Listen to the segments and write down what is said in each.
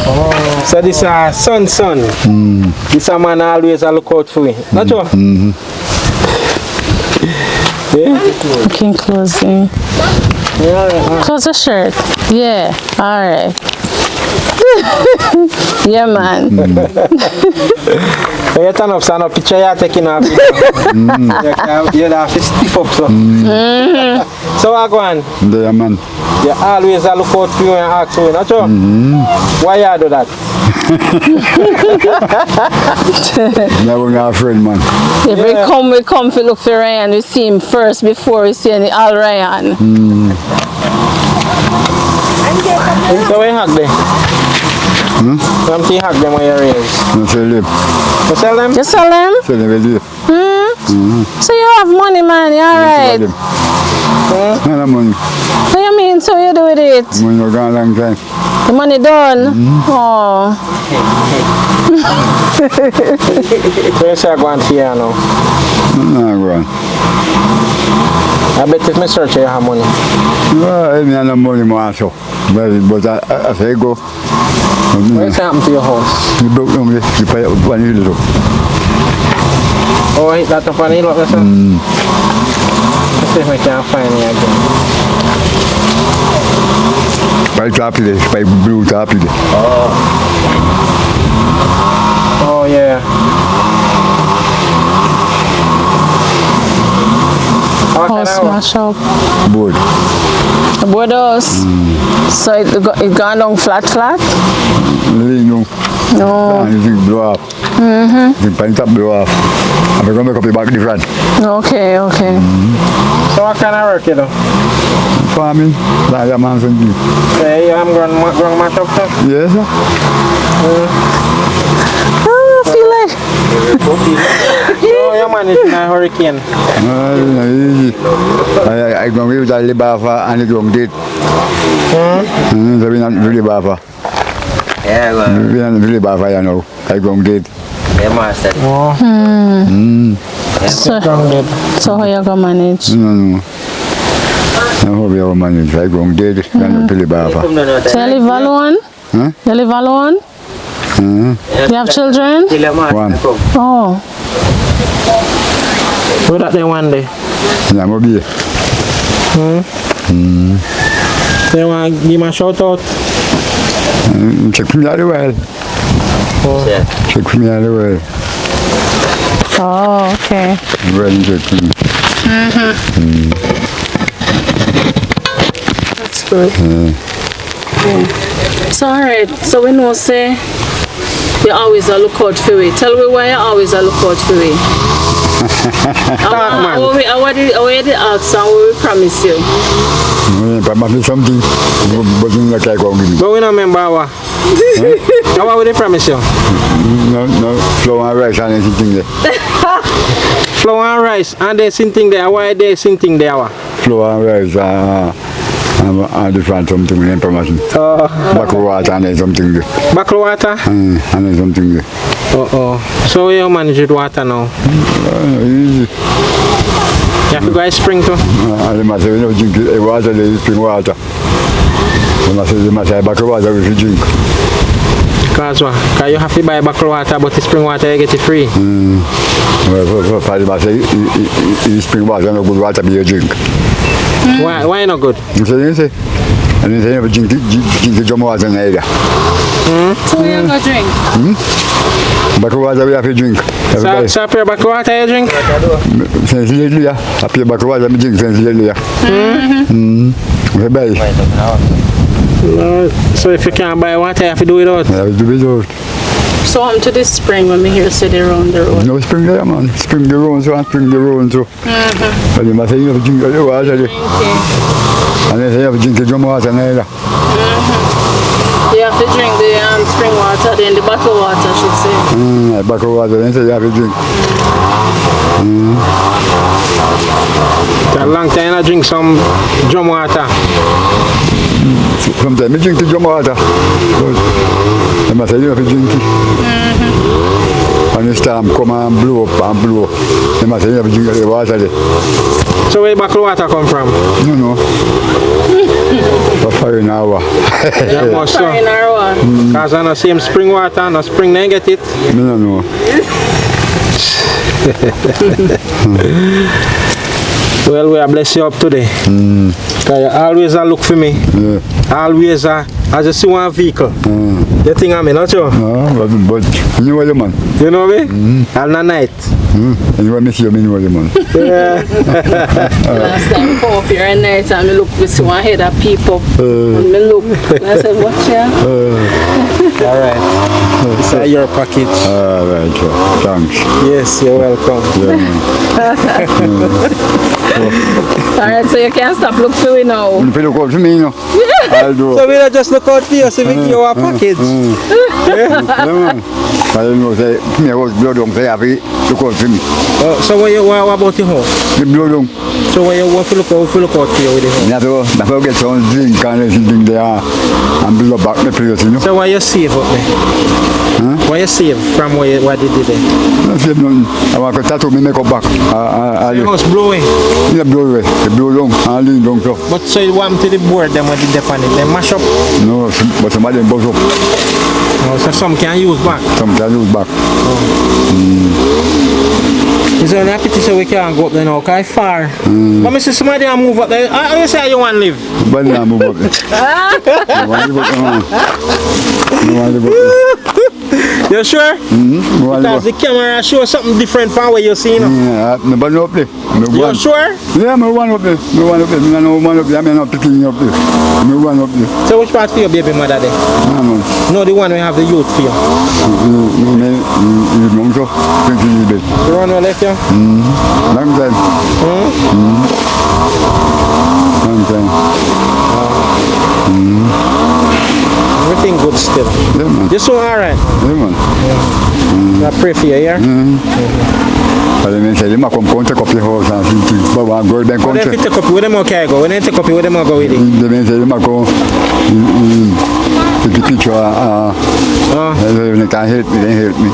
Oh. So this son. This a man always a look out for you. Not true? Yeah? Looking closely. Yeah. Close the shirt. Yeah. Alright. Yeah, man. You turn up, stand up, picture you taking off. You have to stiff up so. So what go on? Yeah, man. You always a look out for you and ask for you, not true? Why you do that? Never got a friend, man. If we come to look for Ryan, we see him first before we see any Al Ryan. So we hug them? Something hug them when you raise? No sell them. You sell them? You sell them? Sell them with you. So you have money, man, you alright? No money. What you mean, so you do with it? Money no gone a long time. The money done? Oh. So you say I go on for you now? No, go on. I bet if I search you have money. Well, I have no money more so. But I say go. What happened to your house? You broke down you pay up one hill. Oh, hit that up on the hill, let's see if I can find you again. By top today, by blue top today. Oh, yeah. House smash up. Board. The board house. So it gone down flat? No. No. You think blow off. You paint up blow off. I'm going to make up the back different. Okay. So what kind of work you do? Farming, like a man's and you. Yeah, you have grown mash up too? Yes, sir. I feel like... So you managing a hurricane? Easy. I go with the Libafa and the wrong date. So we're not really Bafa. Yeah, well. We're not really Bafa, you know. I go with date. Yeah, master. So how you gonna manage? No. I hope you have managed. I go with date and really Bafa. So you live alone? Huh? You live alone? You have children? One. Oh. Who that there one day? Yeah, I'm be. You want to give me a shout out? Check me out the well. Yeah. Check me out the well. Oh, okay. Well, check me. That's good. So alright, so we know say you always a look out for it. Tell me why you always a look out for it. I already asked and we promise you. Promise me something, but you not like give me. But we don't remember what. What would they promise you? No, flour and rice and anything there. Flour and rice and they something there. Why they something there? Flour and rice and different something with information. Bottled water and then something there. Bottled water? And then something there. So you manage with water now? Easy. You have to go to spring too? And they must say, you know, drink water, they spring water. They must say, bottled water we should drink. Because what? Because you have to buy bottled water, but the spring water you get it free. Well, they must say, spring water no good water be a drink. Why not good? You say? And then you drink the drum water in the area. So we are going to drink? Bottled water we have to drink. So up here bottled water you drink? Since lately, yeah. Up here bottled water we drink since lately, yeah. We buy. So if you can't buy water, you have to do it out? I have to do it out. So I'm to this spring when we hear say they round the road. No spring there, man. Spring the road so and spring the road so. And you must say you have to drink the water. Okay. And then you have to drink the drum water neither. You have to drink the spring water, then the bottled water, I should say. Bottled water, then you have to drink. It's a long time I drink some drum water. Sometimes I drink the drum water. They must say you have to drink it. And the storm come and blow up and blow up. They must say you have to drink the water there. So where bottled water come from? No. For an hour. Yeah, more so. Sorry, Narwa. Because on the same spring water, and the spring then get it. I don't know. Well, we are bless you up today. Because you always look for me. Yeah. Always, as you see one vehicle. You think I'm not sure? No, but you know the man. You know me? And the night. And you want me to see you know the man. Yeah. Last time I come up here at night and I look, we see one head of people. And I look, and I said, watch here. All right. This is your package. Right, thanks. Yes, you're welcome. Yeah, man. Alright, so you can't stop look for me now. You look out for me, you know. I'll do. So we don't just look out for you, so we give you a package. Yeah, man. I don't know, say, me was blow down, say, have you look out for me. So what about your house? The blow down. So when you want to look out for you with the house? I have to get some drink and everything there and build up back the place, you know. So what you save up there? What you save from what you did there? I save nothing. I want to tattoo me make up back. Your house blowing. Yeah, blow away. The blow down and lean down so. But so you want to the board them what did they on it? They mash up? No, but somebody buzz up. So some can use back. Some can use back. Is there an appetite so we can't go up there now? Because it's far. But I see somebody move up there. How you say you want to live? But now move up there. You want to live up there, man. You want to live up there. You sure? Because the camera shows something different from what you see, you know. Yeah, nobody up there. You sure? Yeah, I'm one up there. I'm one up there. I'm one up there. I'm not picking up there. I'm one up there. So which part for your baby mother there? No, man. No, the one we have the youth for you. You know so? Thinking you The one we left you? Long time. Long time. Everything good still. Yeah, man. You so alright? Yeah, man. I pray for you, yeah? But then say, you might come take up your house and something. But one girl then When they country. take up, where them okay go? When they take up, where them go with it? They say, you might go take the picture. They can't help me, they help me.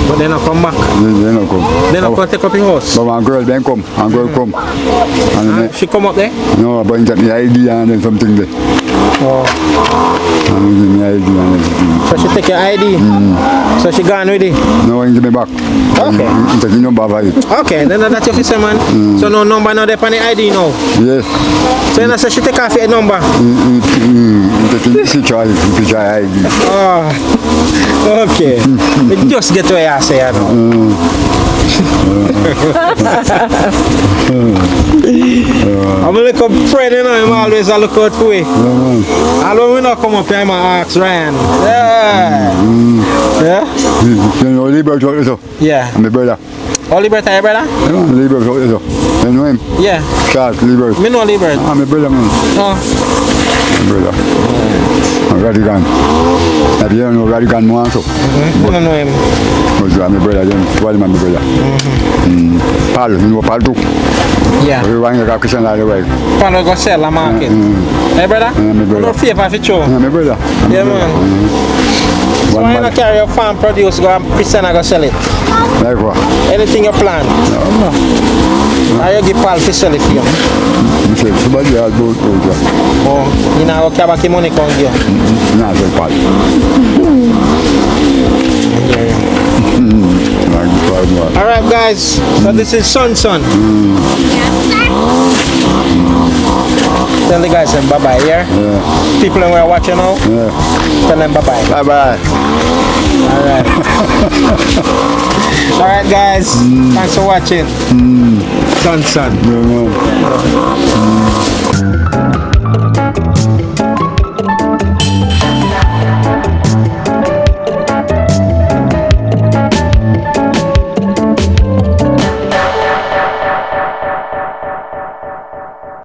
But then I come back. They don't come. Then I come take up your house. But one girl then come, one girl come. And then, She come up there? no, but you get the ID and then something there. Oh. And you give me ID and everything. So she take your ID? So she gone with it? No, you give me back. Okay. You take the number of it. Okay, then that's your officer, man. So no number now, they on the ID now. Yes. So you say she take off your number? You take the picture ID. Oh, okay. You just get where I say, I know. I'm a little friend, you know, I'm always a look out for me. And when we not come up here, I'm ask Ryan. Yeah. Yeah? You know, Liberty also. Yeah. I'm a brother. Oh, Liberty, your brother? You know, Liberty also. You know him? Yeah. Charles Liberty. Me know Liberty. I'm a brother, man. Oh. My brother. Radigan. Have you know Radigan more also? I don't know him. But I'm a brother, then. Why am I my brother? Paul, you know Paul too? Yeah. We want to go Christian all the way. Pan go sell a market. Hey, brother? my brother. No favor for you. I'm a brother. Yeah, man. So why you not carry your farm produce, go and Christian and go sell it? Like what? Anything you plan? No. How you give Paul to sell it for you? You say, somebody has both of you. Oh, you know, how much money can give you? No, I say Paul. Alright guys, so this is Son. Tell the guys bye bye here. Yeah. People who are watching now, tell them bye bye. Bye bye. Alright. Alright guys, thanks for watching. Son. Yeah, man.